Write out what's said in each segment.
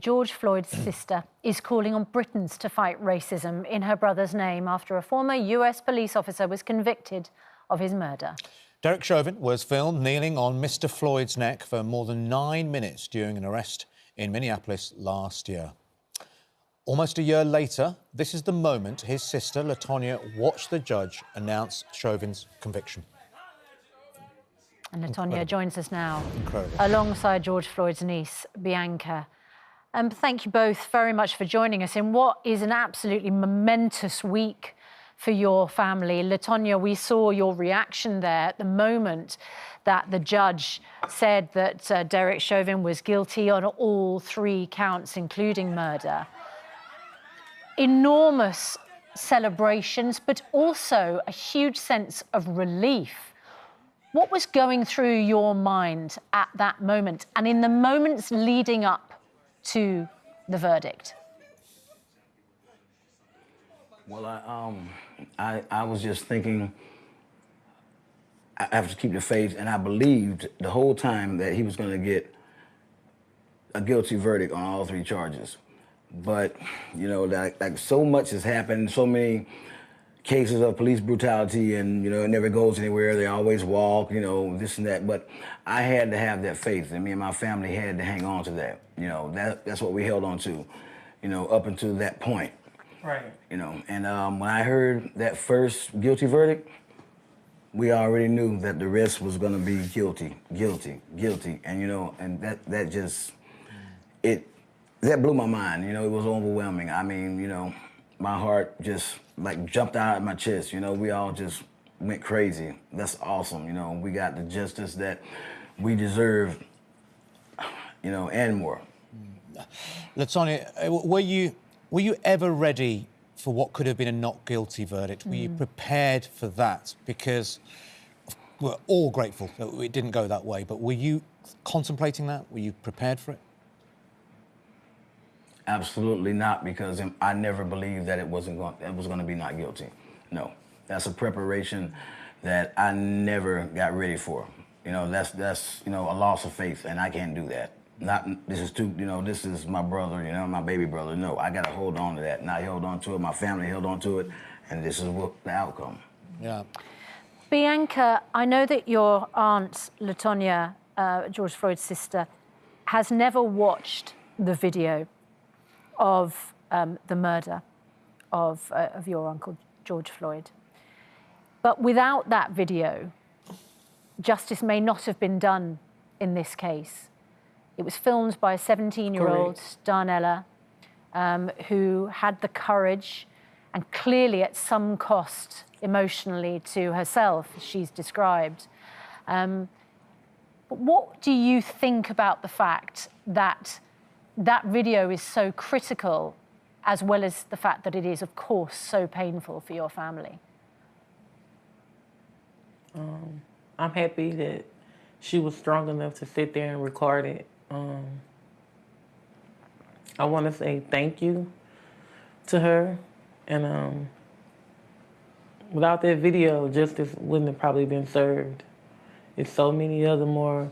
George Floyd's sister is calling on Britons to fight racism in her brother's name after a former US police officer was convicted of his murder. Derek Chauvin was filmed kneeling on Mr. Floyd's neck for more than 9 minutes during an arrest in Minneapolis last year. Almost a year later, this is the moment his sister, LaTonya, watched the judge announce Chauvin's conviction. And LaTonya joins us now, Incredible. Alongside George Floyd's niece, Bianca. Thank you both very much for joining us in what is an absolutely momentous week for your family. LaTonya, we saw your reaction there at the moment that the judge said that Derek Chauvin was guilty on all 3 counts, including murder. Enormous celebrations, but also a huge sense of relief. What was going through your mind at that moment and in the moments leading up to the verdict? Well, I was just thinking I have to keep the faith, and I believed the whole time that he was going to get a guilty verdict on all 3 charges. But, you know, like so much has happened, so many cases of police brutality, and, you know, it never goes anywhere. They always walk, you know, this and that. But I had to have that faith, and me and my family had to hang on to that. You know, that's what we held on to, you know, up until that point. Right. You know, and when I heard that first guilty verdict, we already knew that the rest was going to be guilty, guilty, guilty. And, you know, and that just, that blew my mind. You know, it was overwhelming. I mean, you know, my heart just like jumped out of my chest. You know, we all just went crazy. That's awesome. You know, we got the justice that we deserve, you know, and more. LaTonya, were you ever ready for what could have been a not guilty verdict? Were you prepared for that? Because we're all grateful that it didn't go that way, but were you contemplating that? Were you prepared for it? Absolutely not, because I never believed that it was going to be not guilty. No, that's a preparation that I never got ready for. You know, that's you know, a loss of faith, and I can't do that. This is my brother, you know, my baby brother. No, I got to hold on to that, and I held on to it. My family held on to it, and this is the outcome. Yeah. Bianca, I know that your aunt, LaTonya, George Floyd's sister, has never watched the video of the murder of your uncle, George Floyd. But without that video, justice may not have been done in this case. It was filmed by a 17-year-old, Darnella, who had the courage and clearly at some cost emotionally to herself, as she's described. But what do you think about the fact that that video is so critical, as well as the fact that it is, of course, so painful for your family? I'm happy that she was strong enough to sit there and record it. I want to say thank you to her, and without that video, justice wouldn't have probably been served. There's so many other more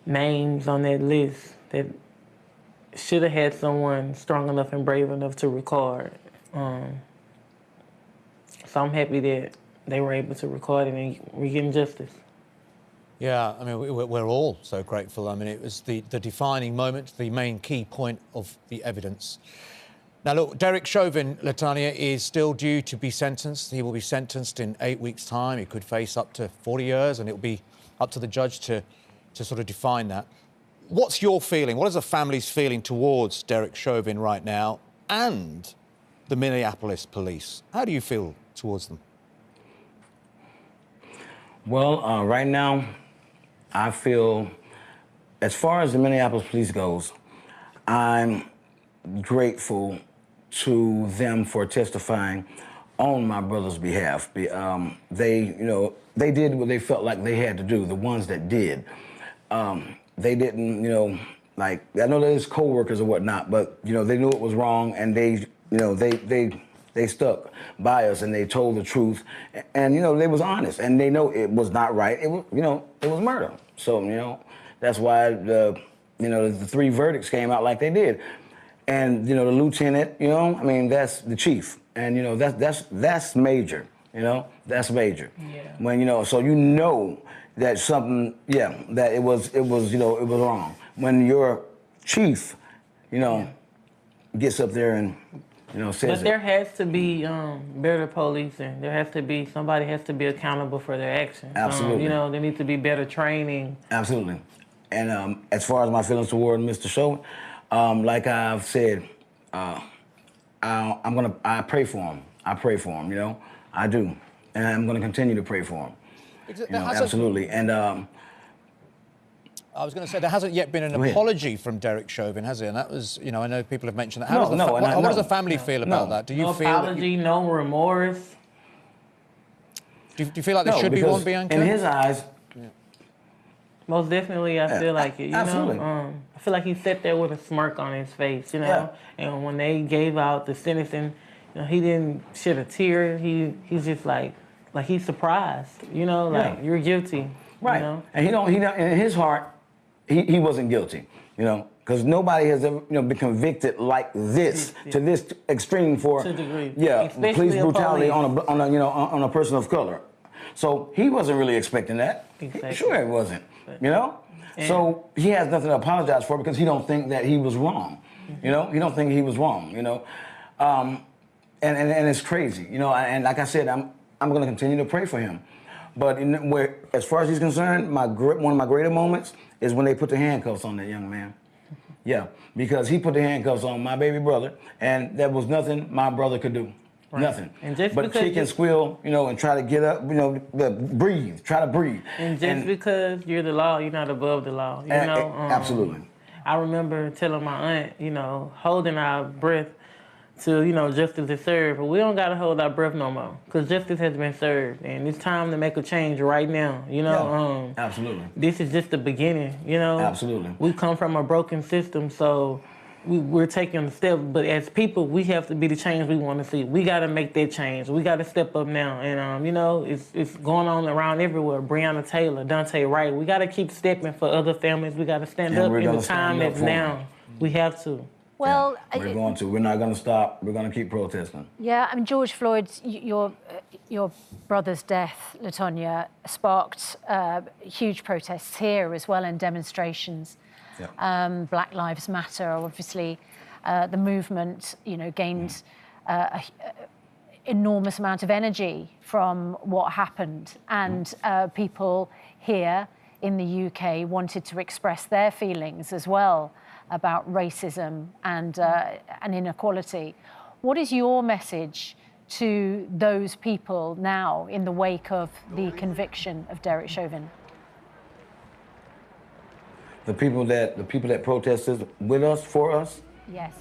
names on that list that should have had someone strong enough and brave enough to record. So I'm happy that they were able to record it and we're getting justice. Yeah, I mean, we're all so grateful. I mean, it was the defining moment, the main key point of the evidence. Now, look, Derek Chauvin, LaTonya, is still due to be sentenced. He will be sentenced in 8 weeks' time. He could face up to 40 years, and it will be up to the judge to sort of define that. What's your feeling? What is the family's feeling towards Derek Chauvin right now and the Minneapolis police? How do you feel towards them? Well, right now, I feel, as far as the Minneapolis police goes, I'm grateful to them for testifying on my brother's behalf. They, you know, they did what they felt like they had to do, the ones that did. They didn't, you know, like, I know there's co-workers or whatnot, but, you know, they knew it was wrong, and they, you know, they stuck by us, and they told the truth, and, you know, they was honest, and they know it was not right. It was, you know, it was murder. So, you know, that's why the you know, the 3 verdicts came out like they did. And, you know, the lieutenant, you know, I mean, that's the chief. And, you know, that's major, you know, that's major. Yeah. When, you know, so you know that something, yeah, that it was, you know, it was wrong. When your chief, you know, gets up there and, you know, says But there has to be better policing. There has to be, somebody has to be accountable for their actions. Absolutely. You know, there needs to be better training. Absolutely. And as far as my feelings toward Mr. Chauvin, like I've said, I pray for him. I pray for him, you know, I do. And I'm gonna continue to pray for him. You know, absolutely. And I was going to say, there hasn't yet been an apology from Derek Chauvin, has there? And that was, you know, I know people have mentioned that. How does the family feel about that? Do you no feel apology, no remorse. Do you feel like there should be one, Bianca? In his eyes, most definitely, I feel like it. You absolutely. know, I feel like he sat there with a smirk on his face. You know, Yeah. and when they gave out the sentencing, you know, he didn't shed a tear. He's just like he's surprised. You know, like you're guilty. right? You know? And he don't. In his heart, he wasn't guilty. You know, because nobody has ever, you know, been convicted like this to this extreme for To a degree. police Especially brutality police. on a you know on a person of color. So he wasn't really expecting that. Exactly. Sure, he wasn't. You know. So he has nothing to apologize for because he don't think that he was wrong. You know, he don't think he was wrong. You know, and it's crazy. You know, and like I said, I'm going to continue to pray for him. But as far as he's concerned, one of my greater moments is when they put the handcuffs on that young man. Yeah, because he put the handcuffs on my baby brother, and there was nothing my brother could do. Right. Nothing. And just but kick and squeal, you know, and try to get up, you know, breathe, try to breathe. And just because you're the law, you're not above the law. You know. Absolutely. I remember telling my aunt, you know, holding our breath till, you know, justice is served. But we don't got to hold our breath no more because justice has been served. And it's time to make a change right now, you know. Yeah, absolutely. This is just the beginning, you know. Absolutely. We come from a broken system, so we're taking the step. But as people, we have to be the change we want to see. We got to make that change. We got to step up now. And, you know, it's going on around everywhere. Breonna Taylor, Dante Wright. We got to keep stepping for other families. We got to stand up in the time that's now. We have to. Well, we're going to. We're not going to stop. We're going to keep protesting. Yeah, I mean, George Floyd's, your brother's death, LaTonya, sparked huge protests here as well and demonstrations. Yeah. Black Lives Matter, obviously, the movement, you know, gained an enormous amount of energy from what happened, and people here in the UK wanted to express their feelings as well about racism and inequality. What is your message to those people now in the wake of the conviction of Derek Chauvin? The people that protested with us, for us? Yes.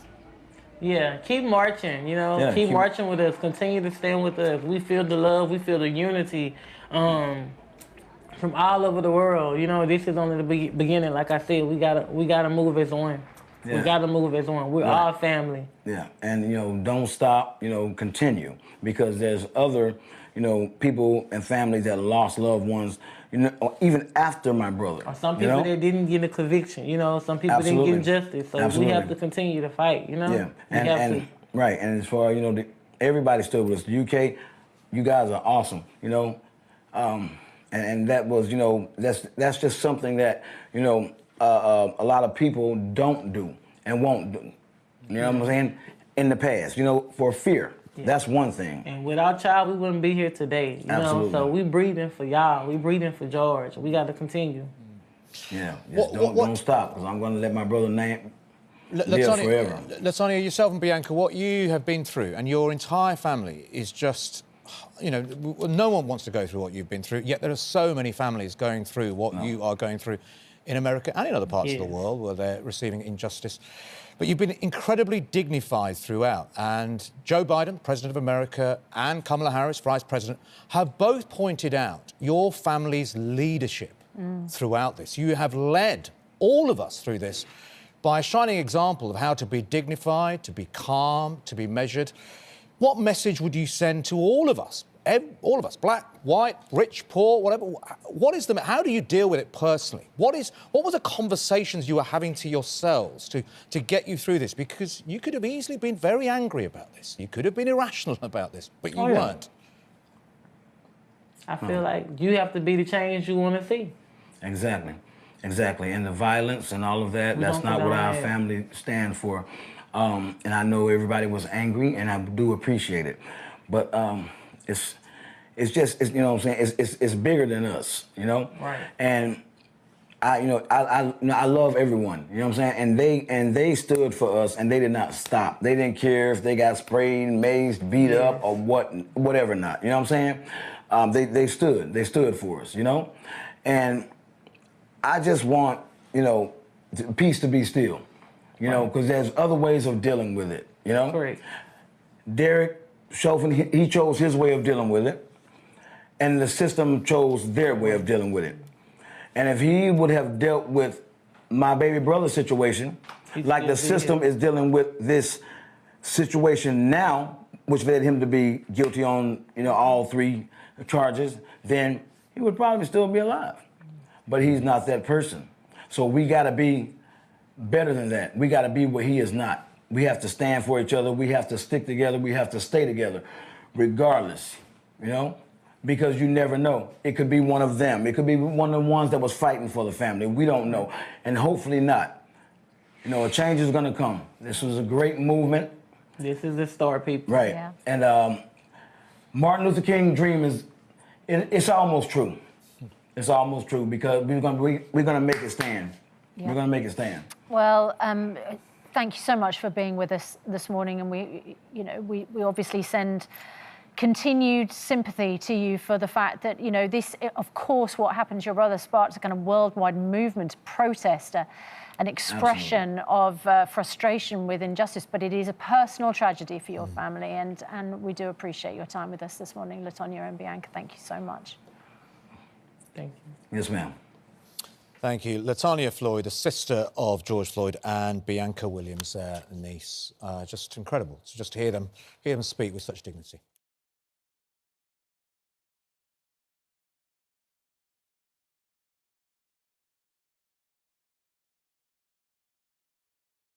Yeah, keep marching, you know, keep marching with us, continue to stand with us. We feel the love, we feel the unity from all over the world. You know, this is only the beginning. Like I said, we gotta move as one. Yeah. We gotta move as one. We're all family. Yeah, and you know, don't stop. You know, continue, because there's other, you know, people and families that lost loved ones. You know, even after my brother. Or some people that didn't get a conviction. You know, some people didn't get justice. So we have to continue to fight. You know. Yeah, right. And as far as, you know, everybody stood with us. The UK, you guys are awesome. You know, and that was, you know, that's just something that, you know, a lot of people don't do and won't do. You know what I'm saying? In the past, you know, for fear. Yeah. That's one thing. And without y'all, we wouldn't be here today. You know, so we breathing for y'all. We breathing for George. We got to continue. Yeah, don't stop, because I'm going to let my brother name live forever. LaTonya, yourself and Bianca, what you have been through and your entire family is just, you know, no one wants to go through what you've been through, yet there are so many families going through what you are going through in America and in other parts of the world where they're receiving injustice. But you've been incredibly dignified throughout. And Joe Biden, President of America, and Kamala Harris, Vice President, have both pointed out your family's leadership throughout this. You have led all of us through this by a shining example of how to be dignified, to be calm, to be measured. What message would you send to all of us all of us, black, white, rich, poor, whatever. What is how do you deal with it personally? What were the conversations you were having to yourselves to get you through this? Because you could have easily been very angry about this. You could have been irrational about this, but you weren't. I feel like you have to be the change you want to see. Exactly. Exactly. And the violence and all of that, that's not what our family stand for. And I know everybody was angry, and I do appreciate it. But it's just, you know what I'm saying, it's bigger than us, you know? Right. And I love everyone, you know what I'm saying? And they stood for us, and they did not stop. They didn't care if they got sprayed, maced, beat up, or whatever not, you know what I'm saying? They stood for us, you know? And I just want, you know, peace to be still, you know, because there's other ways of dealing with it, you know? Correct. Derek Chauvin, he chose his way of dealing with it, and the system chose their way of dealing with it. And if he would have dealt with my baby brother's situation, like the system is dealing with this situation now, which led him to be guilty on, you know, all 3 charges, then he would probably still be alive. But he's not that person. So we gotta be better than that. We gotta be what he is not. We have to stand for each other. We have to stick together. We have to stay together, regardless, you know? Because you never know. It could be one of them. It could be one of the ones that was fighting for the family. We don't know. And hopefully not. You know, a change is gonna come. This was a great movement. This is the start, people. Right. Yeah. And Martin Luther King's dream it's almost true. It's almost true because we're gonna make it stand. Yeah. We're gonna make it stand. Well, thank you so much for being with us this morning, and we obviously send continued sympathy to you for the fact that, you know, this, of course, what happened to your brother sparked a kind of worldwide movement, protest, an expression of frustration with injustice, but it is a personal tragedy for your family, and we do appreciate your time with us this morning, LaTonya and Bianca. Thank you so much. Thank you. Yes, ma'am. Thank you. LaTonya Floyd, the sister of George Floyd, and Bianca Williams, their niece. Just incredible to just hear them speak with such dignity.